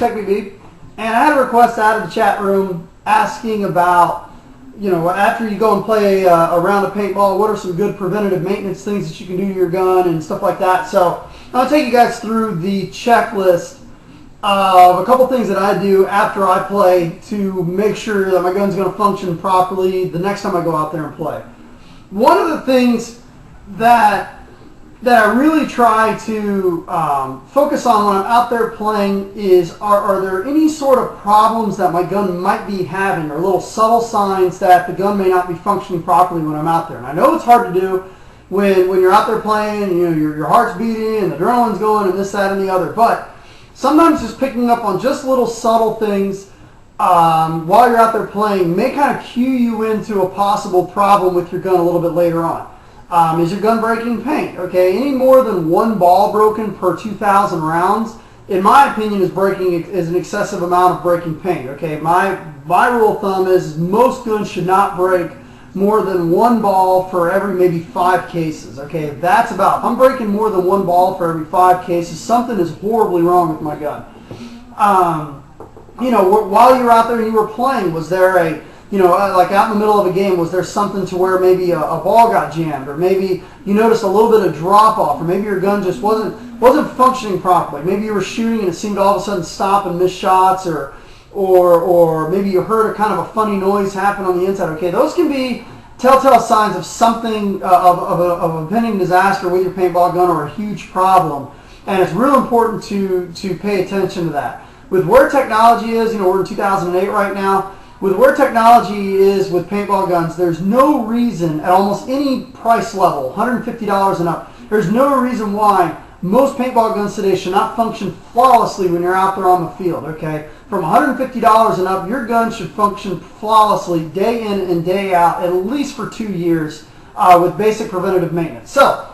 Technique Beep, and I had a request out of the chat room asking about, after you go and play a round of paintball, what are some good preventative maintenance things that you can do to your gun and stuff like that. So I'll take you guys through the checklist of a couple things that I do after I play to make sure that my gun's going to function properly the next time I go out there and play. One of the things that I really try to focus on when I'm out there playing is, are there any sort of problems that my gun might be having, or little subtle signs that the gun may not be functioning properly when I'm out there. And I know it's hard to do when you're out there playing, and your heart's beating and the adrenaline's going and this, that, and the other. But sometimes just picking up on just little subtle things while you're out there playing may kind of cue you into a possible problem with your gun a little bit later on. Is your gun breaking paint? Okay, any more than one ball broken per 2,000 rounds, in my opinion, is an excessive amount of breaking paint. Okay, my rule of thumb is most guns should not break more than one ball for every maybe 5 cases. Okay, that's about. If I'm breaking more than one ball for every 5 cases, something is horribly wrong with my gun. While you were out there and you were playing, was there like out in the middle of a game, was there something to where maybe a ball got jammed, or maybe you noticed a little bit of drop off, or maybe your gun just wasn't functioning properly? Maybe you were shooting and it seemed to all of a sudden stop and miss shots, or maybe you heard a kind of a funny noise happen on the inside. Okay, those can be telltale signs of something of a impending disaster with your paintball gun, or a huge problem, and it's real important to pay attention to that. With where technology is, we're in 2008 right now. With where technology is with paintball guns, there's no reason at almost any price level, $150 and up, there's no reason why most paintball guns today should not function flawlessly when you're out there on the field. Okay, from $150 and up, your gun should function flawlessly day in and day out, at least for 2 years, with basic preventative maintenance. So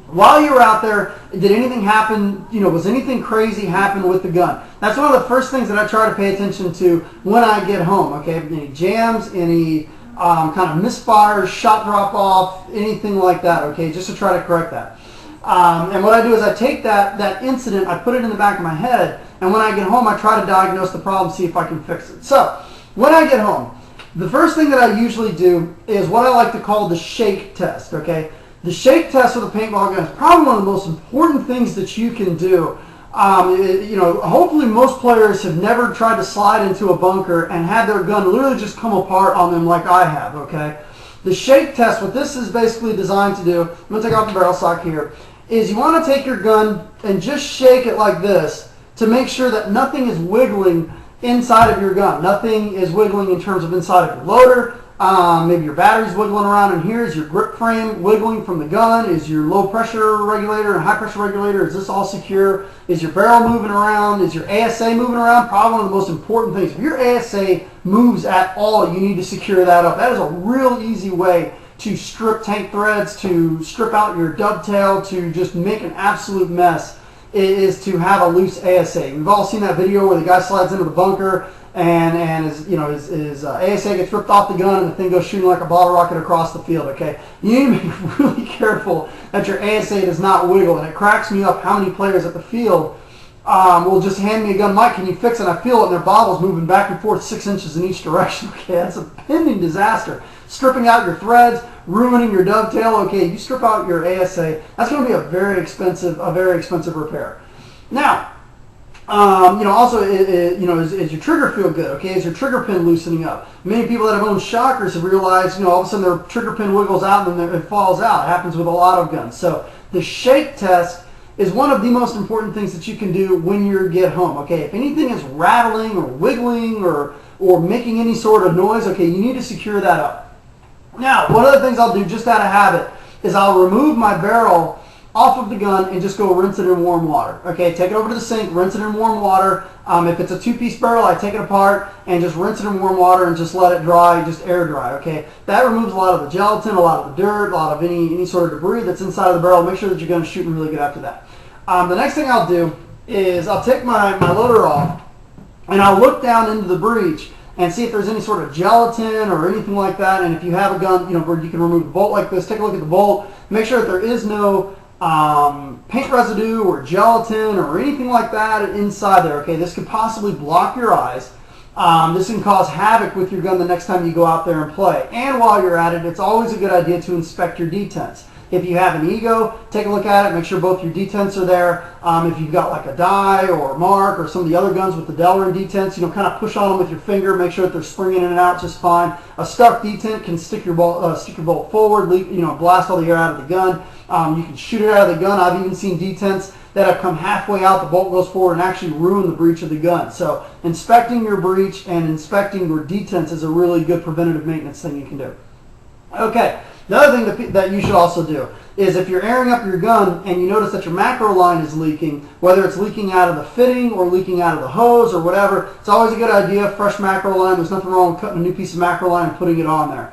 while you were out there, did anything happen? Was anything crazy happen with the gun? That's one of the first things that I try to pay attention to when I get home. Okay, any jams, any kind of misfires, shot drop off, anything like that. Okay, just to try to correct that. And what I do is I take that incident, I put it in the back of my head, and when I get home, I try to diagnose the problem, see if I can fix it. So when I get home, the first thing that I usually do is what I like to call the shake test. Okay. The shake test with a paintball gun is probably one of the most important things that you can do. Hopefully most players have never tried to slide into a bunker and had their gun literally just come apart on them like I have, okay? The shake test, what this is basically designed to do, I'm going to take off the barrel stock here, is you want to take your gun and just shake it like this to make sure that nothing is wiggling inside of your gun. Nothing is wiggling in terms of inside of your loader. Maybe your battery's wiggling around in here. Is your grip frame wiggling from the gun? Is your low pressure regulator and high pressure regulator, is this all secure? Is your barrel moving around? Is your ASA moving around? Probably one of the most important things. If your ASA moves at all, you need to secure that up. That is a real easy way to strip tank threads, to strip out your dovetail, to just make an absolute mess, is to have a loose ASA. We've all seen that video where the guy slides into the bunker and his ASA gets ripped off the gun and the thing goes shooting like a bottle rocket across the field. Okay, you need to be really careful that your ASA does not wiggle. And it cracks me up how many players at the field will just hand me a gun. Mike, can you fix it? And I feel it, and their bottle's moving back and forth 6 inches in each direction. Okay, that's a pending disaster. Stripping out your threads, ruining your dovetail. Okay, you strip out your ASA, that's going to be a very expensive repair. Now, also, is your trigger feel good? Okay, is your trigger pin loosening up? Many people that have owned shockers have realized, all of a sudden their trigger pin wiggles out and then it falls out. It happens with a lot of guns. So the shake test is one of the most important things that you can do when you get home. Okay, if anything is rattling or wiggling or making any sort of noise, okay, you need to secure that up. Now, one of the things I'll do just out of habit is I'll remove my barrel off of the gun and just go rinse it in warm water. Okay, take it over to the sink, rinse it in warm water. If it's a 2-piece barrel, I take it apart and just rinse it in warm water and just let it dry, just air dry. Okay, that removes a lot of the gelatin, a lot of the dirt, a lot of any sort of debris that's inside of the barrel. Make sure that your gun's shooting really good after that. The next thing I'll do is I'll take my loader off and I'll look down into the breech and see if there's any sort of gelatin or anything like that. And if you have a gun, where you can remove the bolt like this, take a look at the bolt, make sure that there is no paint residue or gelatin or anything like that inside there. Okay, this could possibly block your eyes. This can cause havoc with your gun the next time you go out there and play. And while you're at it, it's always a good idea to inspect your detents. If you have an Ego, take a look at it, make sure both your detents are there. If you've got like a Dye or a Mark or some of the other guns with the Delrin detents, kind of push on them with your finger, make sure that they're springing in and out just fine. A stuck detent can stick your bolt forward, blast all the air out of the gun. You can shoot it out of the gun. I've even seen detents that have come halfway out, the bolt goes forward and actually ruin the breech of the gun. So inspecting your breech and inspecting your detents is a really good preventative maintenance thing you can do. Okay. The other thing that you should also do is if you're airing up your gun and you notice that your macro line is leaking, whether it's leaking out of the fitting or leaking out of the hose or whatever, it's always a good idea, fresh macro line. There's nothing wrong with cutting a new piece of macro line and putting it on there.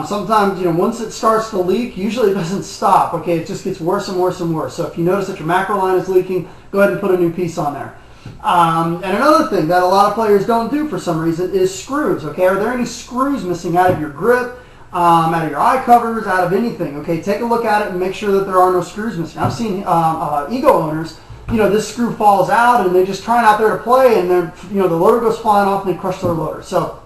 Sometimes, once it starts to leak, usually it doesn't stop. Okay, it just gets worse and worse and worse. So if you notice that your macro line is leaking, go ahead and put a new piece on there. And another thing that a lot of players don't do for some reason is screws. Okay, are there any screws missing out of your grip? Out of your eye covers, out of anything. Okay, take a look at it and make sure that there are no screws missing. I've seen Ego owners, this screw falls out and they're just trying out there to play, and then the loader goes flying off and they crush their loader. So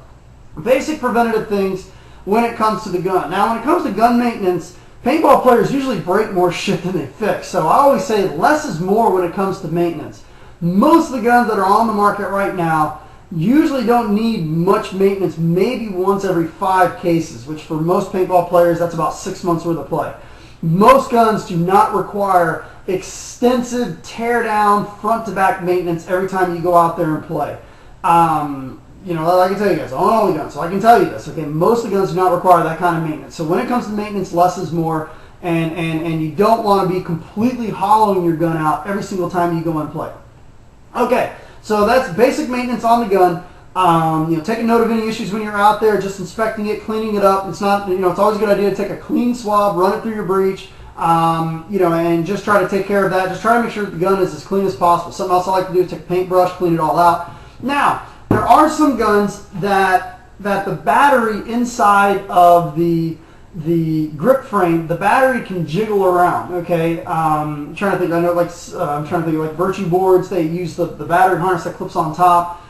basic preventative things when it comes to the gun. Now, when it comes to gun maintenance, paintball players usually break more shit than they fix. So I always say less is more when it comes to maintenance. Most of the guns that are on the market right now usually don't need much maintenance, maybe once every 5 cases, which for most paintball players, that's about 6 months worth of play. Most guns do not require extensive tear-down, front-to-back maintenance every time you go out there and play. I can tell you guys, I own all the guns, so I can tell you this. Okay, most of the guns do not require that kind of maintenance. So when it comes to maintenance, less is more, and you don't want to be completely hollowing your gun out every single time you go and play. Okay. So that's basic maintenance on the gun. Take a note of any issues when you're out there, just inspecting it, cleaning it up. It's not, it's always a good idea to take a clean swab, run it through your breech, and just try to take care of that. Just try to make sure that the gun is as clean as possible. Something else I like to do is take a paintbrush, clean it all out. Now, there are some guns that the battery inside of the grip frame, the battery can jiggle around. Okay, I'm trying to think. I know, I'm trying to think of like Virtue boards. They use the battery harness that clips on top.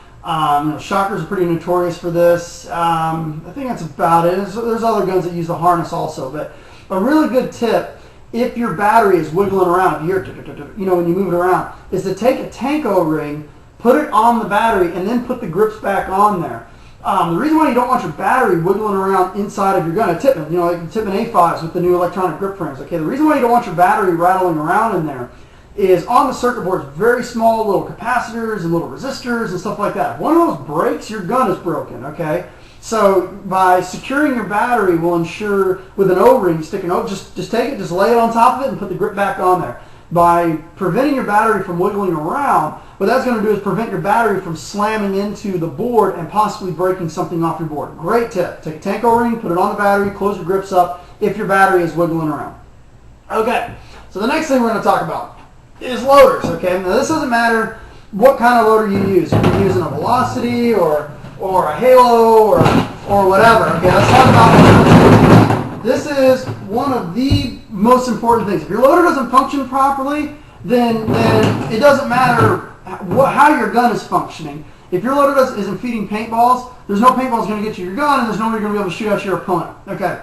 Shockers are pretty notorious for this. I think that's about it. There's other guns that use the harness also, but a really good tip, if your battery is wiggling around, when you move it around, is to take a tank O-ring, put it on the battery, and then put the grips back on there. The reason why you don't want your battery wiggling around inside of your gun, a Tippmann, like the Tippmann A5s with the new electronic grip frames. Okay, the reason why you don't want your battery rattling around in there is on the circuit boards, very small little capacitors and little resistors and stuff like that. If one of those breaks, your gun is broken. Okay, so by securing your battery will ensure with an O-ring, you stick an O, just take it, just lay it on top of it, and put the grip back on there. By preventing your battery from wiggling around, what that's going to do is prevent your battery from slamming into the board and possibly breaking something off your board. Great tip. Take a tank O-ring, put it on the battery, close your grips up if your battery is wiggling around. Okay, so the next thing we're going to talk about is loaders. Okay, now this doesn't matter what kind of loader you use. If you're using a Velocity or a Halo or whatever. Okay, let's talk about loaders. This is one of the most important things. If your loader doesn't function properly, then it doesn't matter how your gun is functioning. If your loader isn't feeding paintballs, there's no paintballs going to get to your gun, and there's no way you're going to be able to shoot at your opponent. Okay,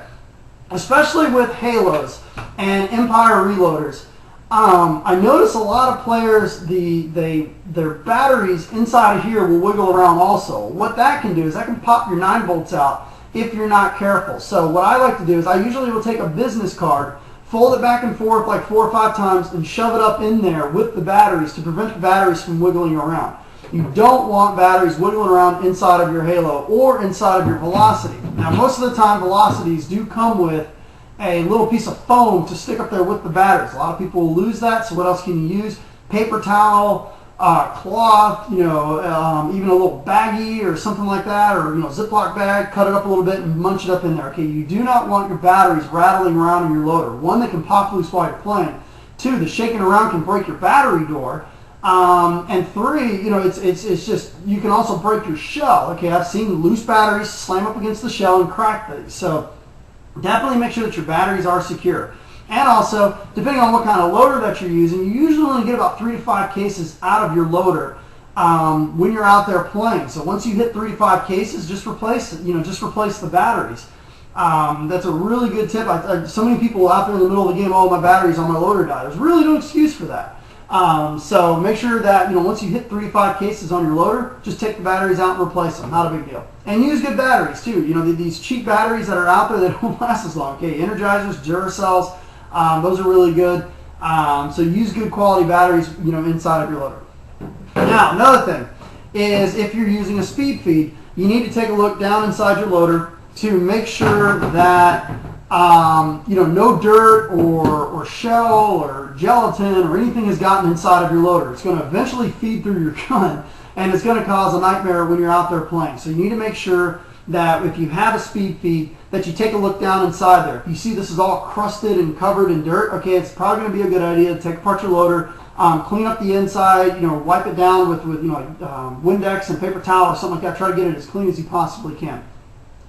especially with Halos and Empire reloaders. I notice a lot of players, their batteries inside of here will wiggle around also. What that can do is that can pop your 9 volts out if you're not careful. So what I like to do is I usually will take a business card, fold it back and forth like 4 or 5 times, and shove it up in there with the batteries to prevent the batteries from wiggling around. You don't want batteries wiggling around inside of your Halo or inside of your Velocity. Now, most of the time, Velocities do come with a little piece of foam to stick up there with the batteries. A lot of people will lose that, so what else can you use? Paper towel, cloth, even a little baggie or something like that, or Ziploc bag, cut it up a little bit and munch it up in there. Okay, you do not want your batteries rattling around in your loader. 1, they can pop loose while you're playing. 2, the shaking around can break your battery door. And 3, it's just, you can also break your shell. Okay, I've seen loose batteries slam up against the shell and crack these. So definitely make sure that your batteries are secure. And also, depending on what kind of loader that you're using, you usually only get about 3 to 5 cases out of your loader when you're out there playing. So once you hit 3 to 5 cases, just replace the batteries. That's a really good tip. So many people out there in the middle of the game, oh, my batteries on my loader died. There's really no excuse for that. So make sure that once you hit 3 to 5 cases on your loader, just take the batteries out and replace them. Not a big deal. And use good batteries too. These cheap batteries that are out there that don't last as long. Okay, Energizers, Duracells. Those are really good. So use good quality batteries, inside of your loader. Now, another thing is if you're using a speed feed, you need to take a look down inside your loader to make sure that no dirt or shell or gelatin or anything has gotten inside of your loader. It's going to eventually feed through your gun, and it's going to cause a nightmare when you're out there playing. So you need to make sure that if you have a speed feed, that you take a look down inside there. If you see this is all crusted and covered in dirt, okay, it's probably going to be a good idea to take apart your loader, clean up the inside, wipe it down with Windex and paper towel or something like that. Try to get it as clean as you possibly can.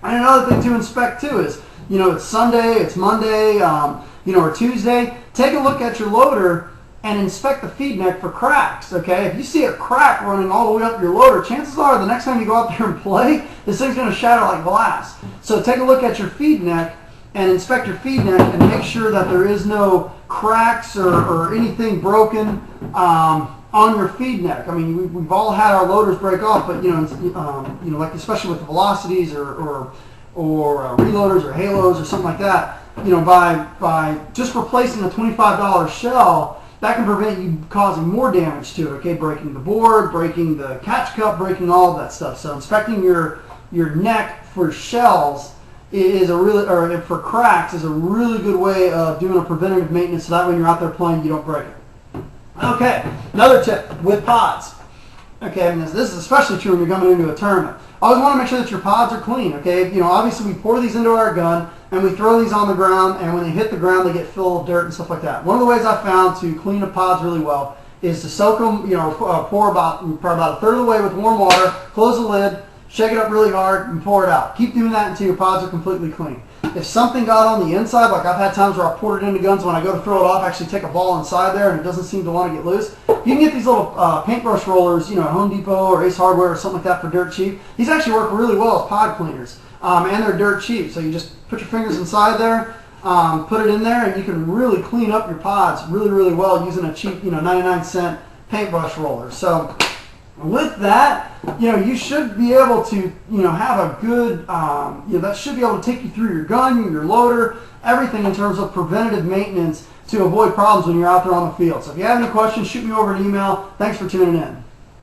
And another thing to inspect too is, it's Sunday, it's Monday, or Tuesday. Take a look at your loader and inspect the feed neck for cracks, okay? If you see a crack running all the way up your loader, chances are the next time you go out there and play, this thing's going to shatter like glass. So take a look at your feed neck and inspect your feed neck and make sure that there is no cracks or anything broken on your feed neck. I mean, we've all had our loaders break off, but like especially with the Velocities or reloaders or Halos or something like that, by just replacing a $25 shell, that can prevent you causing more damage to it, okay? Breaking the board, breaking the catch cup, breaking all of that stuff. So inspecting your neck for shells for cracks is a really good way of doing a preventative maintenance, so that when you're out there playing, you don't break it. Okay, another tip with pods. Okay, and this is especially true when you're coming into a tournament. Always want to make sure that your pods are clean, okay? Obviously we pour these into our gun and we throw these on the ground, and when they hit the ground they get filled with dirt and stuff like that. One of the ways I've found to clean the pods really well is to soak them, pour about a third of the way with warm water, close the lid, shake it up really hard, and pour it out. Keep doing that until your pods are completely clean. If something got on the inside, like I've had times where I poured it into guns, when I go to throw it off, I actually take a ball inside there and it doesn't seem to want to get loose. You can get these little paintbrush rollers, Home Depot or Ace Hardware or something like that for dirt cheap. These actually work really well as pod cleaners, and they're dirt cheap. So you just put your fingers inside there, put it in there, and you can really clean up your pods really, really well using a cheap, 99-cent paintbrush roller. So with that, you should be able to, have a good, that should be able to take you through your gun, your loader, everything in terms of preventative maintenance to avoid problems when you're out there on the field. So if you have any questions, shoot me over an email. Thanks for tuning in.